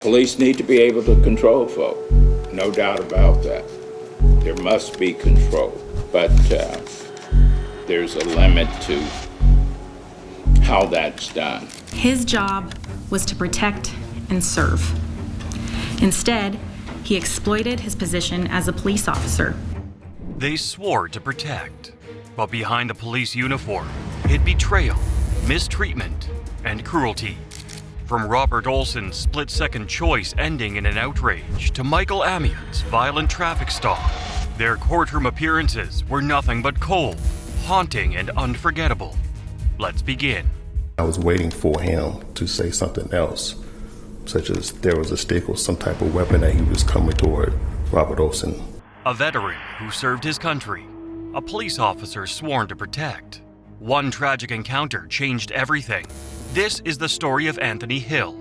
Police need to be able to control folk, no doubt about that. There must be control, but there's a limit to how that's done. His job was to protect and serve. Instead, he exploited his position as a police officer. They swore to protect, but behind the police uniform hid betrayal, mistreatment, and cruelty. From Robert Olsen's split-second choice ending in an outrage to Michael Amiott's violent traffic stop, their courtroom appearances were nothing but cold, haunting, and unforgettable. Let's begin. I was waiting for him to say something else, such as there was a stick or some type of weapon that he was coming toward Robert Olsen. A veteran who served his country, a police officer sworn to protect. One tragic encounter changed everything. This is the story of Anthony Hill,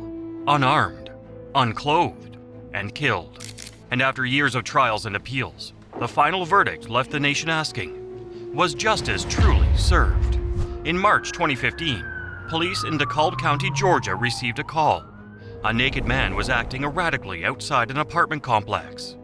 unarmed, unclothed, and killed. And after years of trials and appeals, the final verdict left the nation asking, was justice truly served? In March 2015, police in DeKalb County, Georgia received a call. A naked man was acting erratically outside an apartment complex.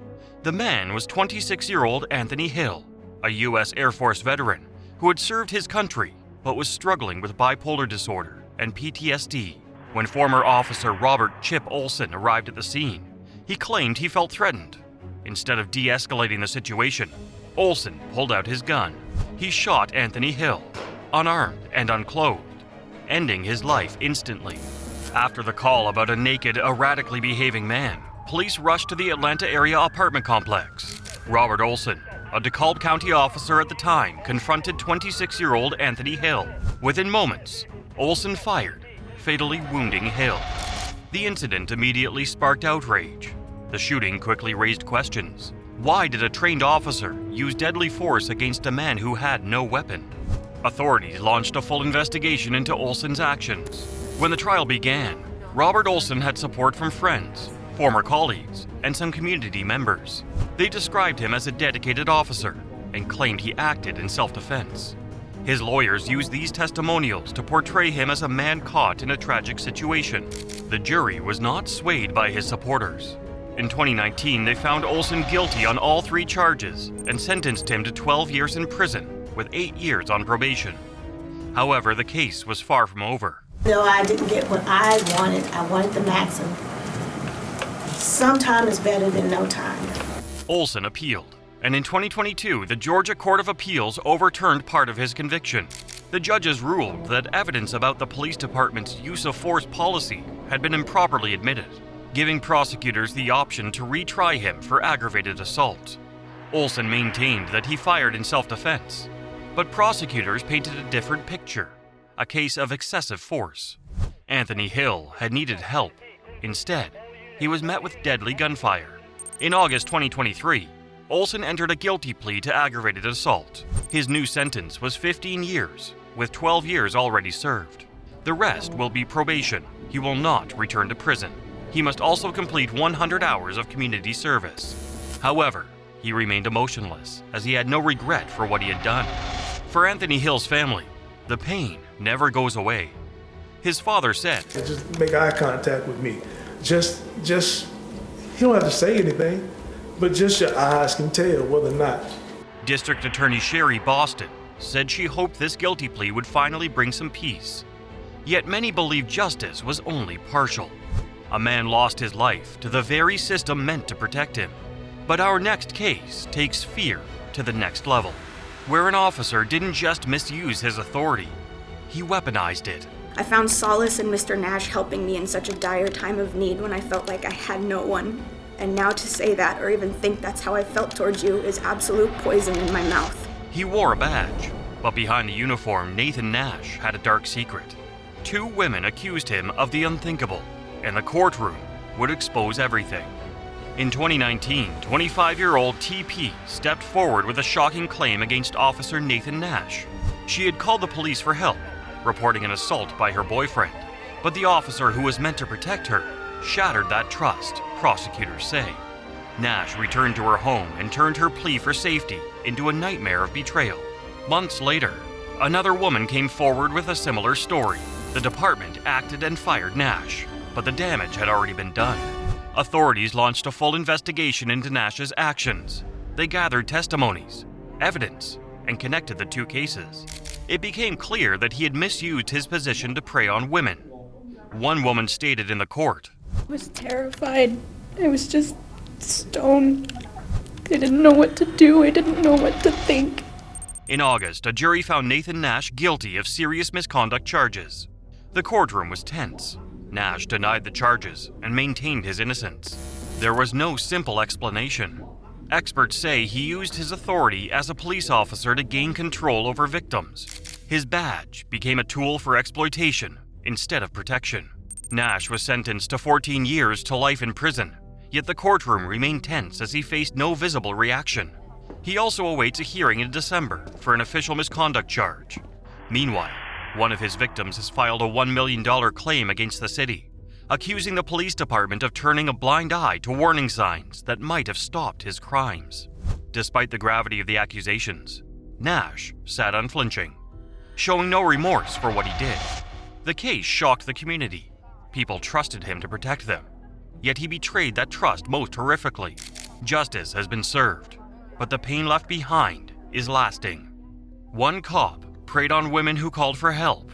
The man was 26-year-old Anthony Hill, a U.S. Air Force veteran who had served his country but was struggling with bipolar disorder and PTSD. When former officer Robert "Chip" Olsen arrived at the scene, he claimed he felt threatened. Instead of de-escalating the situation, Olsen pulled out his gun. He shot Anthony Hill, unarmed and unclothed, ending his life instantly. After the call about a naked, erratically behaving man, police rushed to the Atlanta area apartment complex. Robert Olsen, a DeKalb County officer at the time, confronted 26-year-old Anthony Hill. Within moments, Olsen fired, fatally wounding Hill. The incident immediately sparked outrage. The shooting quickly raised questions. Why did a trained officer use deadly force against a man who had no weapon? Authorities launched a full investigation into Olsen's actions. When the trial began, Robert Olsen had support from friends, former colleagues, and some community members. They described him as a dedicated officer and claimed he acted in self-defense. His lawyers used these testimonials to portray him as a man caught in a tragic situation. The jury was not swayed by his supporters. In 2019, they found Olsen guilty on all 3 charges and sentenced him to 12 years in prison with 8 years on probation. However, the case was far from over. No, I didn't get what I wanted. I wanted the maximum. Some time is better than no time. Olsen appealed, and in 2022, the Georgia Court of Appeals overturned part of his conviction. The judges ruled that evidence about the police department's use of force policy had been improperly admitted, giving prosecutors the option to retry him for aggravated assault. Olsen maintained that he fired in self-defense, but prosecutors painted a different picture, a case of excessive force. Anthony Hill had needed help. Instead, he was met with deadly gunfire. In August 2023, Olsen entered a guilty plea to aggravated assault. His new sentence was 15 years, with 12 years already served. The rest will be probation. He will not return to prison. He must also complete 100 hours of community service. However, he remained emotionless, as he had no regret for what he had done. For Anthony Hill's family, the pain never goes away. His father said, "Just make eye contact with me. Just, you don't have to say anything, but just your eyes can tell whether or not." District Attorney Sherry Boston said she hoped this guilty plea would finally bring some peace. Yet many believe justice was only partial. A man lost his life to the very system meant to protect him. But our next case takes fear to the next level, where an officer didn't just misuse his authority, he weaponized it. I found solace in Mr. Nash helping me in such a dire time of need when I felt like I had no one. And now to say that or even think that's how I felt towards you is absolute poison in my mouth. He wore a badge, but behind the uniform, Nathan Nash had a dark secret. 2 women accused him of the unthinkable, and the courtroom would expose everything. In 2019, 25-year-old TP stepped forward with a shocking claim against Officer Nathan Nash. She had called the police for help, reporting an assault by her boyfriend, but the officer who was meant to protect her shattered that trust, prosecutors say. Nash returned to her home and turned her plea for safety into a nightmare of betrayal. Months later, another woman came forward with a similar story. The department acted and fired Nash, but the damage had already been done. Authorities launched a full investigation into Nash's actions. They gathered testimonies, evidence, and connected the two cases. It became clear that he had misused his position to prey on women. One woman stated in the court, I was terrified. I was just stoned. I didn't know what to do. I didn't know what to think. In August, a jury found Nathan Nash guilty of serious misconduct charges. The courtroom was tense. Nash denied the charges and maintained his innocence. There was no simple explanation. Experts say he used his authority as a police officer to gain control over victims. His badge became a tool for exploitation instead of protection. Nash was sentenced to 14 years to life in prison, yet the courtroom remained tense as he faced no visible reaction. He also awaits a hearing in December for an official misconduct charge. Meanwhile, one of his victims has filed a $1 million claim against the city, accusing the police department of turning a blind eye to warning signs that might have stopped his crimes. Despite the gravity of the accusations, Nash sat unflinching, showing no remorse for what he did. The case shocked the community. People trusted him to protect them, yet he betrayed that trust most horrifically. Justice has been served, but the pain left behind is lasting. One cop preyed on women who called for help.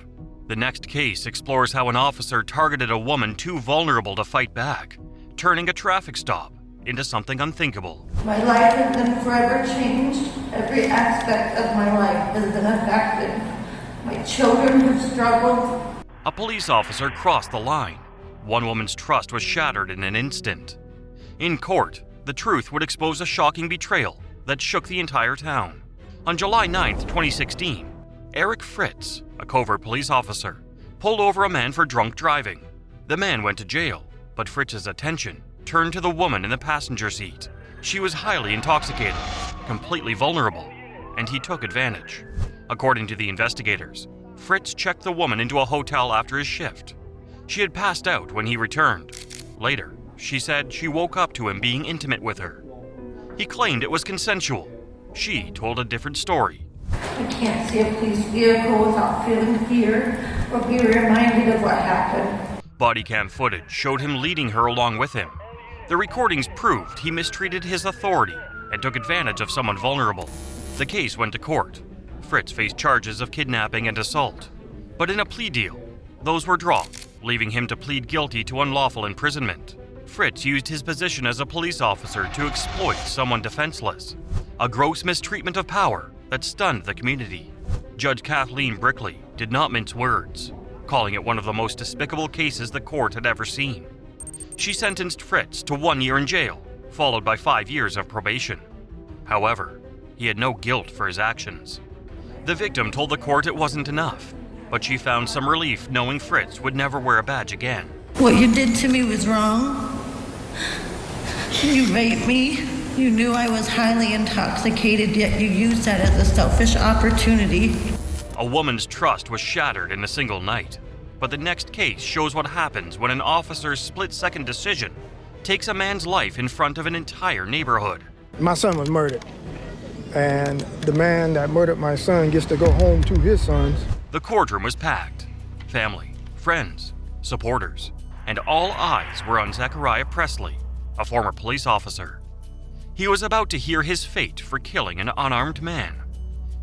The next case explores how an officer targeted a woman too vulnerable to fight back, turning a traffic stop into something unthinkable. My life has been forever changed. Every aspect of my life has been affected. My children have struggled. A police officer crossed the line. One woman's trust was shattered in an instant. In court, the truth would expose a shocking betrayal that shook the entire town. On July 9, 2016, Eric Fritz, a covert police officer, pulled over a man for drunk driving. The man went to jail, but Fritz's attention turned to the woman in the passenger seat. She was highly intoxicated, completely vulnerable, and he took advantage. According to the investigators, Fritz checked the woman into a hotel after his shift. She had passed out when he returned. Later, she said she woke up to him being intimate with her. He claimed it was consensual. She told a different story. I can't see a police vehicle without feeling fear or be reminded of what happened. Body cam footage showed him leading her along with him. The recordings proved he mistreated his authority and took advantage of someone vulnerable. The case went to court. Fritz faced charges of kidnapping and assault. But in a plea deal, those were dropped, leaving him to plead guilty to unlawful imprisonment. Fritz used his position as a police officer to exploit someone defenseless, a gross mistreatment of power that stunned the community. Judge Kathleen Brickley did not mince words, calling it one of the most despicable cases the court had ever seen. She sentenced Fritz to 1 year in jail, followed by 5 years of probation. However, he had no guilt for his actions. The victim told the court it wasn't enough, but she found some relief knowing Fritz would never wear a badge again. What you did to me was wrong. You raped me. You knew I was highly intoxicated, yet you used that as a selfish opportunity. A woman's trust was shattered in a single night. But the next case shows what happens when an officer's split-second decision takes a man's life in front of an entire neighborhood. My son was murdered, and the man that murdered my son gets to go home to his sons. The courtroom was packed. Family, friends, supporters, and all eyes were on Zachariah Presley, a former police officer. He was about to hear his fate for killing an unarmed man.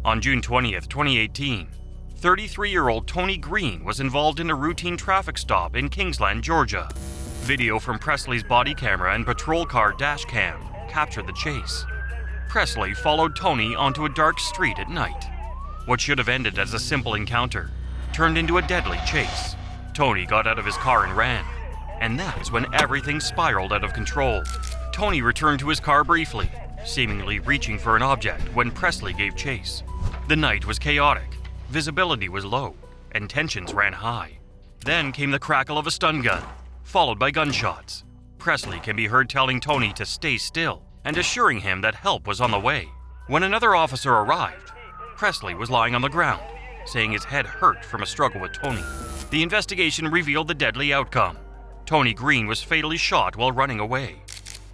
On June 20th, 2018, 33-year-old Tony Green was involved in a routine traffic stop in Kingsland, Georgia. Video from Presley's body camera and patrol car dash cam captured the chase. Presley followed Tony onto a dark street at night. What should have ended as a simple encounter turned into a deadly chase. Tony got out of his car and ran, and that's when everything spiraled out of control. Tony returned to his car briefly, seemingly reaching for an object when Presley gave chase. The night was chaotic, visibility was low, and tensions ran high. Then came the crackle of a stun gun, followed by gunshots. Presley can be heard telling Tony to stay still and assuring him that help was on the way. When another officer arrived, Presley was lying on the ground, saying his head hurt from a struggle with Tony. The investigation revealed the deadly outcome. Tony Green was fatally shot while running away.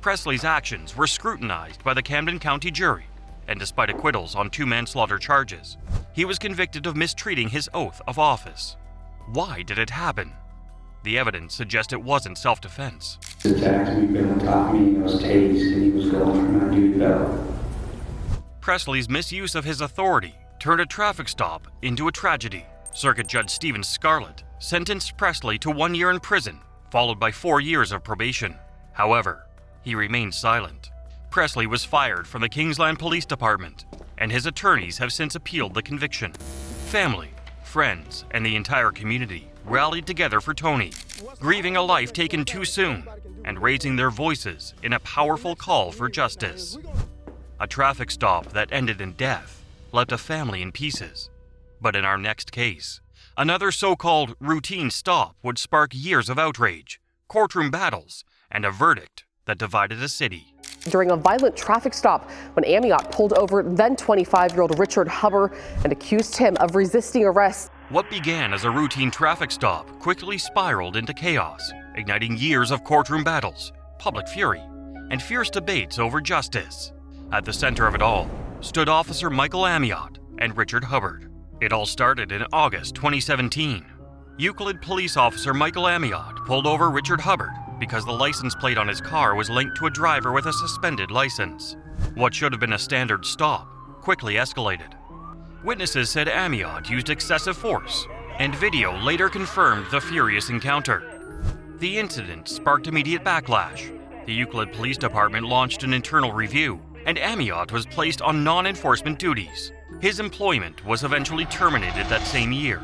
Presley's actions were scrutinized by the Camden County jury, and despite acquittals on 2 manslaughter charges, he was convicted of mistreating his oath of office. Why did it happen? The evidence suggests it wasn't self-defense. He attacked me, been on top of me, I was tased, and he was going for my duty belt. Presley's misuse of his authority turned a traffic stop into a tragedy. Circuit Judge Stephen Scarlett sentenced Presley to 1 year in prison, followed by 4 years of probation. However, he remained silent. Presley was fired from the Kingsland Police Department, and his attorneys have since appealed the conviction. Family, friends, and the entire community rallied together for Tony, grieving a life taken too soon and raising their voices in a powerful call for justice. A traffic stop that ended in death left a family in pieces. But in our next case, another so-called routine stop would spark years of outrage, courtroom battles, and a verdict that divided a city. During a violent traffic stop when Amiott pulled over then 25-year-old Richard Hubbard and accused him of resisting arrest. What began as a routine traffic stop quickly spiraled into chaos, igniting years of courtroom battles, public fury, and fierce debates over justice. At the center of it all stood Officer Michael Amiott and Richard Hubbard. It all started in August 2017. Euclid Police Officer Michael Amiott pulled over Richard Hubbard because the license plate on his car was linked to a driver with a suspended license. What should have been a standard stop quickly escalated. Witnesses said Amiott used excessive force, and video later confirmed the furious encounter. The incident sparked immediate backlash. The Euclid Police Department launched an internal review, and Amiott was placed on non-enforcement duties. His employment was eventually terminated that same year,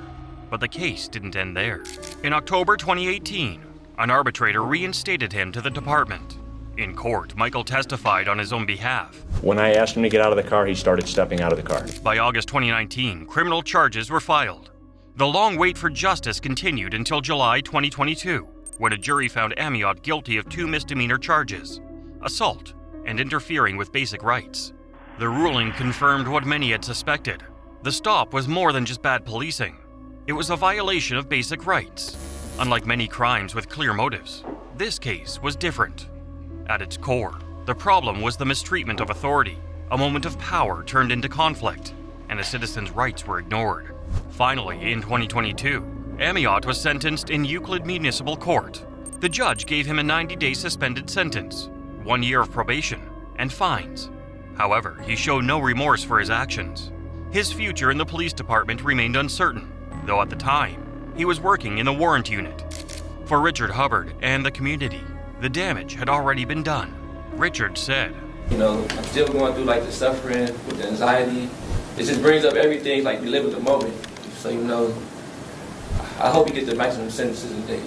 but the case didn't end there. In October 2018, an arbitrator reinstated him to the department. In court, Michael testified on his own behalf. When I asked him to get out of the car, he started stepping out of the car. By August 2019, criminal charges were filed. The long wait for justice continued until July 2022, when a jury found Amiott guilty of 2 misdemeanor charges: assault and interfering with basic rights. The ruling confirmed what many had suspected. The stop was more than just bad policing. It was a violation of basic rights. Unlike many crimes with clear motives, this case was different. At its core, the problem was the mistreatment of authority. A moment of power turned into conflict, and a citizen's rights were ignored. Finally, in 2022, Amiott was sentenced in Euclid Municipal Court. The judge gave him a 90-day suspended sentence, 1 year of probation, and fines. However, he showed no remorse for his actions. His future in the police department remained uncertain, though at the time, he was working in the warrant unit. For Richard Hubbard and the community, the damage had already been done. Richard said, I'm still going through the suffering with the anxiety. It just brings up everything, we live at the moment. So, I hope he gets the maximum sentences in the day,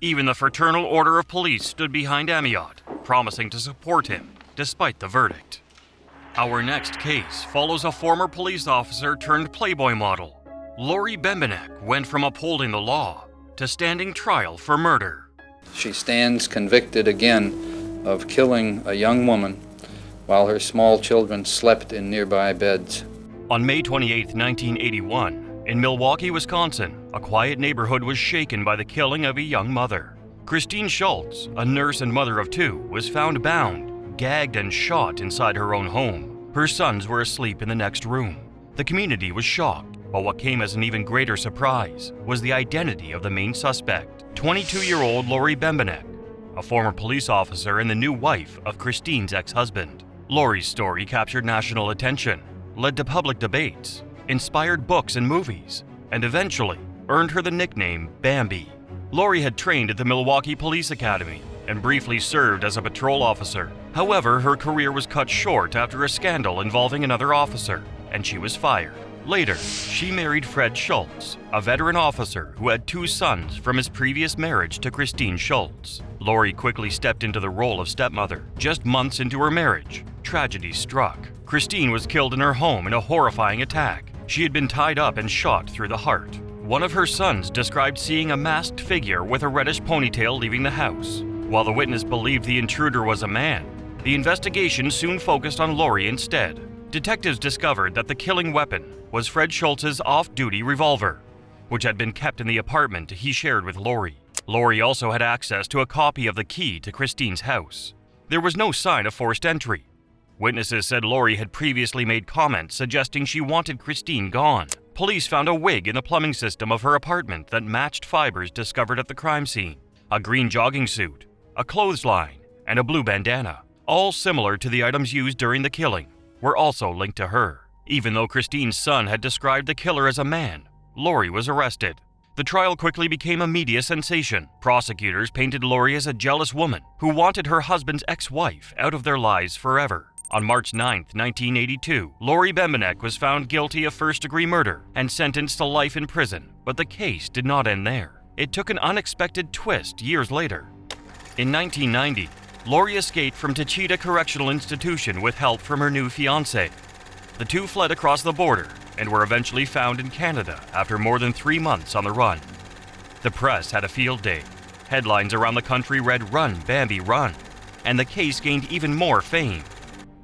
Even the Fraternal Order of Police stood behind Amiott, promising to support him, despite the verdict. Our next case follows a former police officer turned Playboy model. Lori Bembenek went from upholding the law to standing trial for murder. She stands convicted again of killing a young woman while her small children slept in nearby beds. On May 28, 1981, in Milwaukee, Wisconsin, a quiet neighborhood was shaken by the killing of a young mother. Christine Schultz, a nurse and mother of 2, was found bound, gagged, and shot inside her own home. Her sons were asleep in the next room. The community was shocked, but what came as an even greater surprise was the identity of the main suspect, 22-year-old Lori Bembenek, a former police officer and the new wife of Christine's ex-husband. Lori's story captured national attention, led to public debates, inspired books and movies, and eventually earned her the nickname Bambi. Lori had trained at the Milwaukee Police Academy and briefly served as a patrol officer. However, her career was cut short after a scandal involving another officer, and she was fired. Later, she married Fred Schultz, a veteran officer who had 2 sons from his previous marriage to Christine Schultz. Lori quickly stepped into the role of stepmother. Just months into her marriage, tragedy struck. Christine was killed in her home in a horrifying attack. She had been tied up and shot through the heart. One of her sons described seeing a masked figure with a reddish ponytail leaving the house. While the witness believed the intruder was a man, the investigation soon focused on Lori instead. Detectives discovered that the killing weapon was Fred Schultz's off-duty revolver, which had been kept in the apartment he shared with Lori. Lori also had access to a copy of the key to Christine's house. There was no sign of forced entry. Witnesses said Lori had previously made comments suggesting she wanted Christine gone. Police found a wig in the plumbing system of her apartment that matched fibers discovered at the crime scene, a green jogging suit, a clothesline, and a blue bandana, all similar to the items used during the killing, were also linked to her. Even though Christine's son had described the killer as a man, Lori was arrested. The trial quickly became a media sensation. Prosecutors painted Lori as a jealous woman who wanted her husband's ex-wife out of their lives forever. On March 9, 1982, Lori Bembenek was found guilty of first-degree murder and sentenced to life in prison, but the case did not end there. It took an unexpected twist years later. In 1990, Lori escaped from Tachita Correctional Institution with help from her new fiancé. The two fled across the border and were eventually found in Canada after more than 3 months on the run. The press had a field day. Headlines around the country read, "Run, Bambi, run," and the case gained even more fame.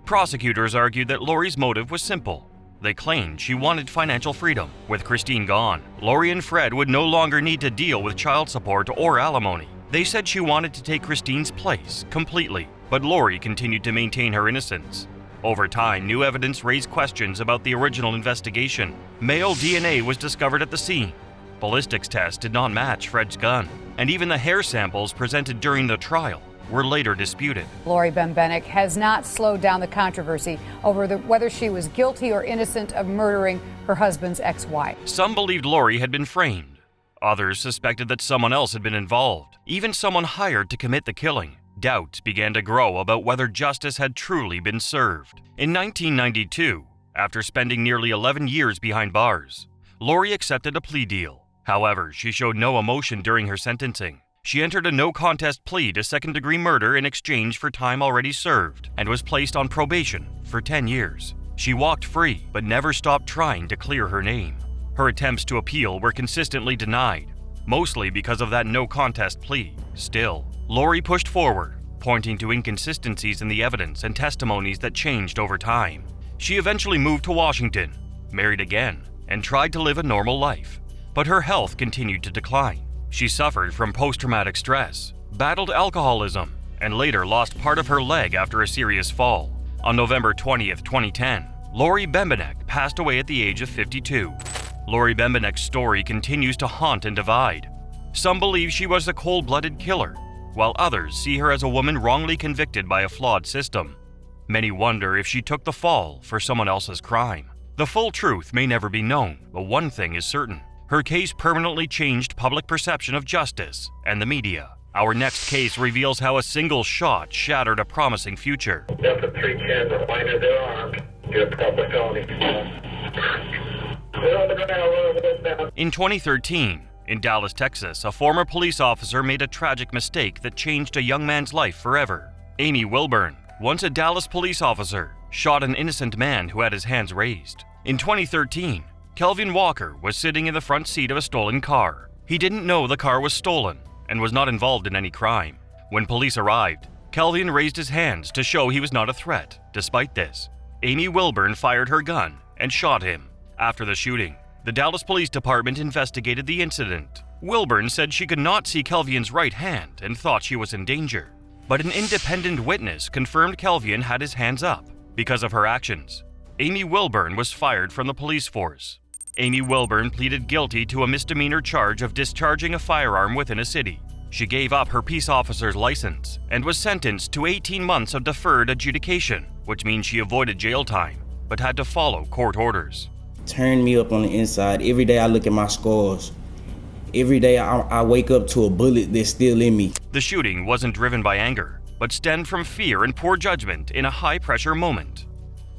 Prosecutors argued that Lori's motive was simple. They claimed she wanted financial freedom. With Christine gone, Lori and Fred would no longer need to deal with child support or alimony. They said she wanted to take Christine's place completely, but Lori continued to maintain her innocence. Over time, new evidence raised questions about the original investigation. Male DNA was discovered at the scene. Ballistics tests did not match Fred's gun, and even the hair samples presented during the trial were later disputed. Lori Bembenek has not slowed down the controversy over whether she was guilty or innocent of murdering her husband's ex-wife. Some believed Lori had been framed. Others suspected that someone else had been involved, even someone hired to commit the killing. Doubts began to grow about whether justice had truly been served. In 1992, after spending nearly 11 years behind bars, Lori accepted a plea deal. However, she showed no emotion during her sentencing. She entered a no-contest plea to second-degree murder in exchange for time already served and was placed on probation for 10 years. She walked free, but never stopped trying to clear her name. Her attempts to appeal were consistently denied, mostly because of that no-contest plea. Still, Lori pushed forward, pointing to inconsistencies in the evidence and testimonies that changed over time. She eventually moved to Washington, married again, and tried to live a normal life. But her health continued to decline. She suffered from post-traumatic stress, battled alcoholism, and later lost part of her leg after a serious fall. On November 20th, 2010, Lori Bembenek passed away at the age of 52. Lori Bembenek's story continues to haunt and divide. Some believe she was a cold-blooded killer, while others see her as a woman wrongly convicted by a flawed system. Many wonder if she took the fall for someone else's crime. The full truth may never be known, but one thing is certain. Her case permanently changed public perception of justice and the media. Our next case reveals how a single shot shattered a promising future. Delta 310, reminder they're armed. Good public felony. In 2013, in Dallas, Texas, a former police officer made a tragic mistake that changed a young man's life forever. Amy Wilburn, once a Dallas police officer, shot an innocent man who had his hands raised. In 2013, Kelvin Walker was sitting in the front seat of a stolen car. He didn't know the car was stolen and was not involved in any crime. When police arrived, Kelvin raised his hands to show he was not a threat. Despite this, Amy Wilburn fired her gun and shot him. After the shooting, the Dallas Police Department investigated the incident. Wilburn said she could not see Kelvin's right hand and thought she was in danger. But an independent witness confirmed Kelvin had his hands up. Because of her actions, Amy Wilburn was fired from the police force. Amy Wilburn pleaded guilty to a misdemeanor charge of discharging a firearm within a city. She gave up her peace officer's license and was sentenced to 18 months of deferred adjudication, which means she avoided jail time, but had to follow court orders. Turned me up on the inside. Every day I look at my scars. Every day I wake up to a bullet that's still in me. The shooting wasn't driven by anger, but stemmed from fear and poor judgment in a high-pressure moment.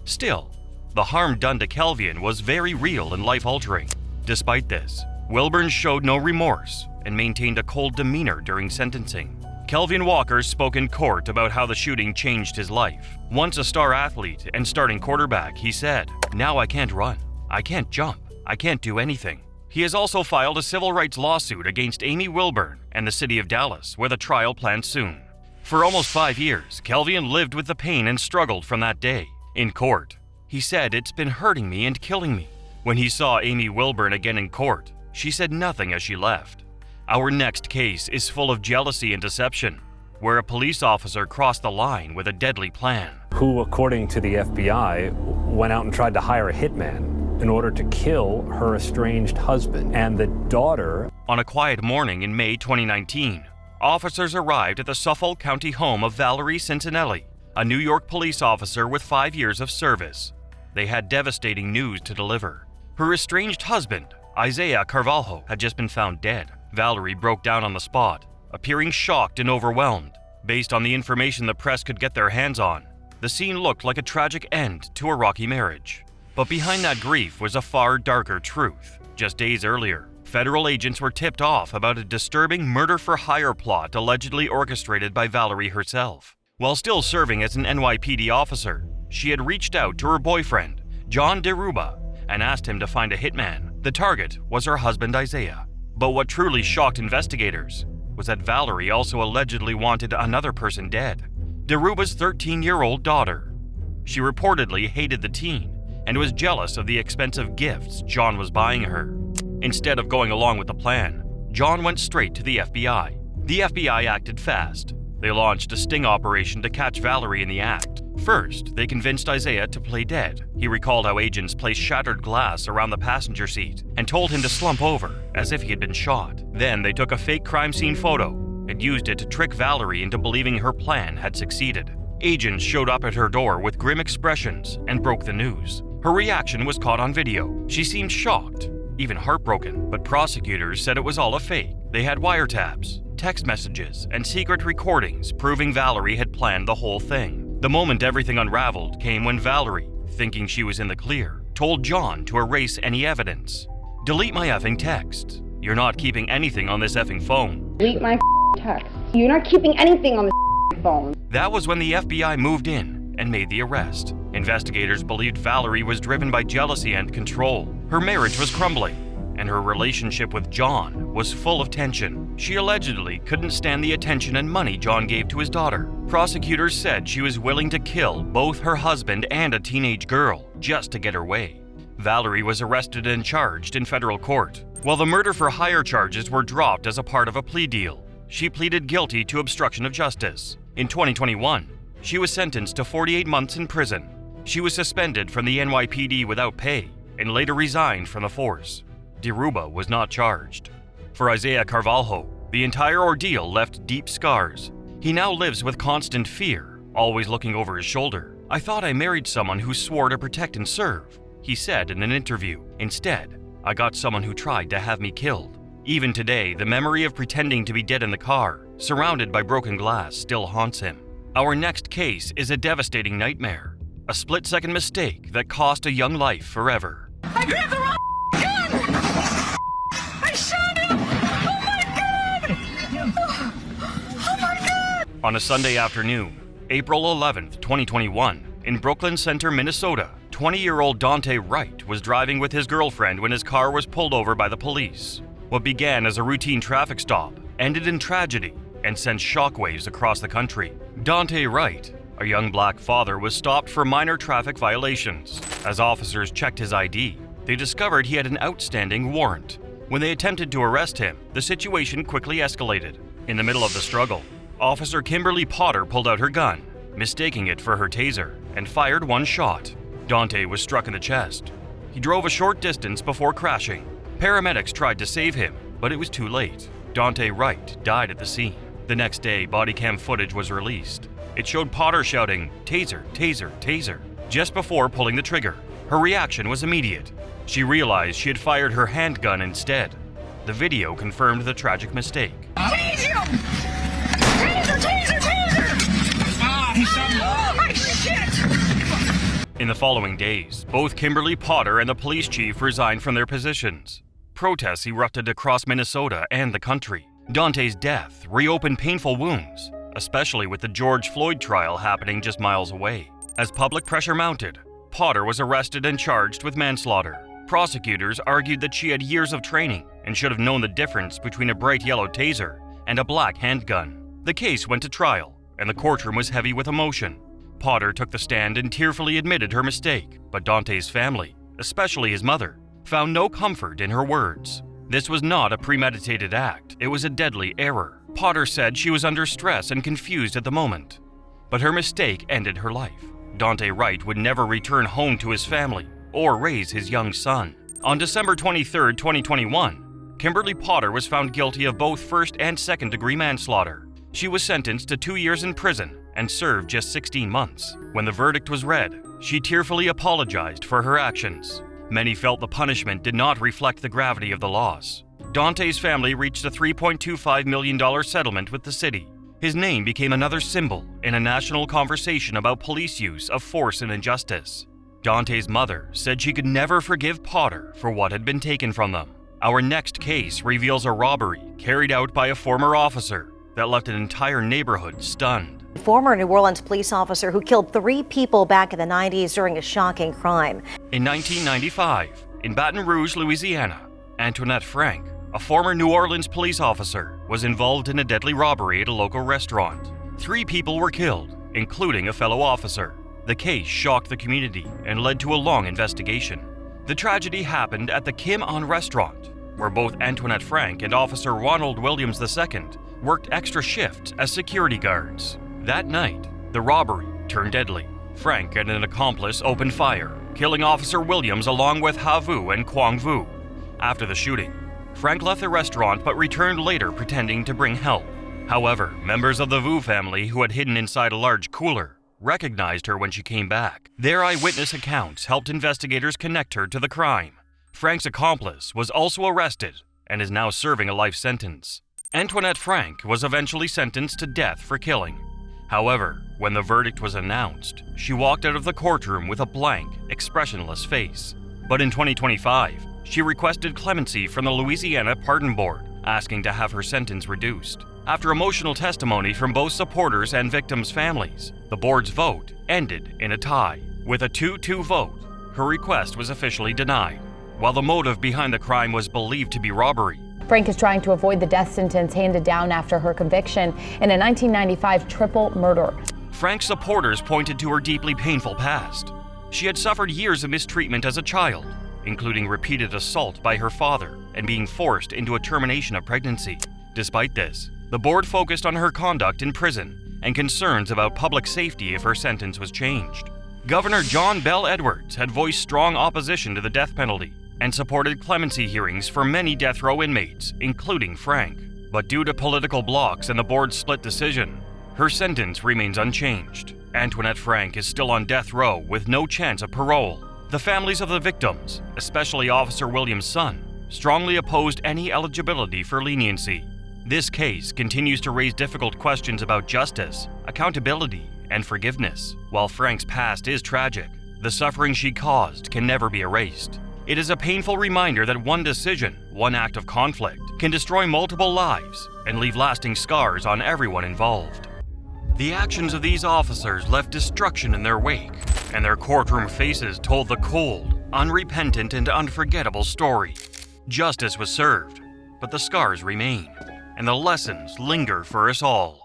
Still, the harm done to Kelvin was very real and life-altering. Despite this, Wilburn showed no remorse and maintained a cold demeanor during sentencing. Kelvin Walker spoke in court about how the shooting changed his life. Once a star athlete and starting quarterback, he said, "Now I can't run. I can't jump. I can't do anything." He has also filed a civil rights lawsuit against Amy Wilburn and the city of Dallas, with a trial planned soon. For almost 5 years, Kelvin lived with the pain and struggled from that day. In court, he said, "It's been hurting me and killing me." When he saw Amy Wilburn again in court, she said nothing as she left. Our next case is full of jealousy and deception, where a police officer crossed the line with a deadly plan. Who, according to the FBI, went out and tried to hire a hitman in order to kill her estranged husband. And the daughter... On a quiet morning in May 2019, officers arrived at the Suffolk County home of Valerie Cincinnati, a New York police officer with 5 years of service. They had devastating news to deliver. Her estranged husband, Isaiah Carvalho, had just been found dead. Valerie broke down on the spot, appearing shocked and overwhelmed. Based on the information the press could get their hands on, the scene looked like a tragic end to a rocky marriage. But behind that grief was a far darker truth. Just days earlier, federal agents were tipped off about a disturbing murder-for-hire plot allegedly orchestrated by Valerie herself. While still serving as an NYPD officer, she had reached out to her boyfriend, John DeRuba, and asked him to find a hitman. The target was her husband Isaiah. But what truly shocked investigators was that Valerie also allegedly wanted another person dead, DeRuba's 13-year-old daughter. She reportedly hated the teen and was jealous of the expensive gifts John was buying her. Instead of going along with the plan, John went straight to the FBI. The FBI acted fast. They launched a sting operation to catch Valerie in the act. First, they convinced Isaiah to play dead. He recalled how agents placed shattered glass around the passenger seat and told him to slump over as if he had been shot. Then they took a fake crime scene photo and used it to trick Valerie into believing her plan had succeeded. Agents showed up at her door with grim expressions and broke the news. Her reaction was caught on video. She seemed shocked, even heartbroken, but prosecutors said it was all a fake. They had wiretaps, text messages, and secret recordings proving Valerie had planned the whole thing. The moment everything unraveled came when Valerie, thinking she was in the clear, told John to erase any evidence. "Delete my effing text. You're not keeping anything on this effing phone." Delete my text. You're not keeping anything on this phone. That was when the FBI moved in and made the arrest. Investigators believed Valerie was driven by jealousy and control. Her marriage was crumbling, and her relationship with John was full of tension. She allegedly couldn't stand the attention and money John gave to his daughter. Prosecutors said she was willing to kill both her husband and a teenage girl just to get her way. Valerie was arrested and charged in federal court, while the murder-for-hire charges were dropped as a part of a plea deal. She pleaded guilty to obstruction of justice. In 2021, she was sentenced to 48 months in prison. She was suspended from the NYPD without pay and later resigned from the force. DeRuba was not charged. For Isaiah Carvalho, the entire ordeal left deep scars. He now lives with constant fear, always looking over his shoulder. "I thought I married someone who swore to protect and serve," he said in an interview. "Instead, I got someone who tried to have me killed." Even today, the memory of pretending to be dead in the car, surrounded by broken glass, still haunts him. Our next case is a devastating nightmare, a split-second mistake that cost a young life forever. I grabbed the wrong gun! I shot him! Oh my God! Oh my God! On a Sunday afternoon, April 11th, 2021, in Brooklyn Center, Minnesota, 20-year-old Dante Wright was driving with his girlfriend when his car was pulled over by the police. What began as a routine traffic stop ended in tragedy and sent shockwaves across the country. Dante Wright, a young black father, was stopped for minor traffic violations. As officers checked his ID, they discovered he had an outstanding warrant. When they attempted to arrest him, the situation quickly escalated. In the middle of the struggle, Officer Kimberly Potter pulled out her gun, mistaking it for her taser, and fired one shot. Dante was struck in the chest. He drove a short distance before crashing. Paramedics tried to save him, but it was too late. Dante Wright died at the scene. The next day, body cam footage was released. It showed Potter shouting, "Taser, taser, taser," just before pulling the trigger. Her reaction was immediate. She realized she had fired her handgun instead. The video confirmed the tragic mistake. Tase him! Taser, taser, taser! Ah, he shot me. Oh, shit! In the following days, both Kimberly Potter and the police chief resigned from their positions. Protests erupted across Minnesota and the country. Dante's death reopened painful wounds, especially with the George Floyd trial happening just miles away. As public pressure mounted, Potter was arrested and charged with manslaughter. Prosecutors argued that she had years of training and should have known the difference between a bright yellow taser and a black handgun. The case went to trial, and the courtroom was heavy with emotion. Potter took the stand and tearfully admitted her mistake, but Dante's family, especially his mother, found no comfort in her words. This was not a premeditated act, it was a deadly error. Potter said she was under stress and confused at the moment, but her mistake ended her life. Dante Wright would never return home to his family, or raise his young son. On December 23, 2021, Kimberly Potter was found guilty of both first and second-degree manslaughter. She was sentenced to 2 years in prison and served just 16 months. When the verdict was read, she tearfully apologized for her actions. Many felt the punishment did not reflect the gravity of the loss. Dante's family reached a $3.25 million settlement with the city. His name became another symbol in a national conversation about police use of force and injustice. Dante's mother said she could never forgive Potter for what had been taken from them. Our next case reveals a robbery carried out by a former officer that left an entire neighborhood stunned. Former New Orleans police officer who killed 3 people back in the 90s during a shocking crime. In 1995, in Baton Rouge, Louisiana, Antoinette Frank, a former New Orleans police officer, was involved in a deadly robbery at a local restaurant. 3 people were killed, including a fellow officer. The case shocked the community and led to a long investigation. The tragedy happened at the Kim On restaurant, where both Antoinette Frank and Officer Ronald Williams II worked extra shifts as security guards. That night, the robbery turned deadly. Frank and an accomplice opened fire, killing Officer Williams along with Ha Vu and Quang Vu. After the shooting, Frank left the restaurant but returned later pretending to bring help. However, members of the Vu family who had hidden inside a large cooler recognized her when she came back. Their eyewitness accounts helped investigators connect her to the crime. Frank's accomplice was also arrested and is now serving a life sentence. Antoinette Frank was eventually sentenced to death for killing. However, when the verdict was announced, she walked out of the courtroom with a blank, expressionless face. But in 2025, she requested clemency from the Louisiana Pardon Board, asking to have her sentence reduced. After emotional testimony from both supporters and victims' families, the board's vote ended in a tie. With a 2-2 vote, her request was officially denied. While the motive behind the crime was believed to be robbery, Frank is trying to avoid the death sentence handed down after her conviction in a 1995 triple murder. Frank's supporters pointed to her deeply painful past. She had suffered years of mistreatment as a child, including repeated assault by her father and being forced into a termination of pregnancy. Despite this, the board focused on her conduct in prison and concerns about public safety if her sentence was changed. Governor John Bell Edwards had voiced strong opposition to the death penalty and supported clemency hearings for many death row inmates, including Frank. But due to political blocks and the board's split decision, her sentence remains unchanged. Antoinette Frank is still on death row with no chance of parole. The families of the victims, especially Officer Williams' son, strongly opposed any eligibility for leniency. This case continues to raise difficult questions about justice, accountability, and forgiveness. While Frank's past is tragic, the suffering she caused can never be erased. It is a painful reminder that one decision, one act of conflict, can destroy multiple lives and leave lasting scars on everyone involved. The actions of these officers left destruction in their wake, and their courtroom faces told the cold, unrepentant, and unforgettable story. Justice was served, but the scars remain, and the lessons linger for us all.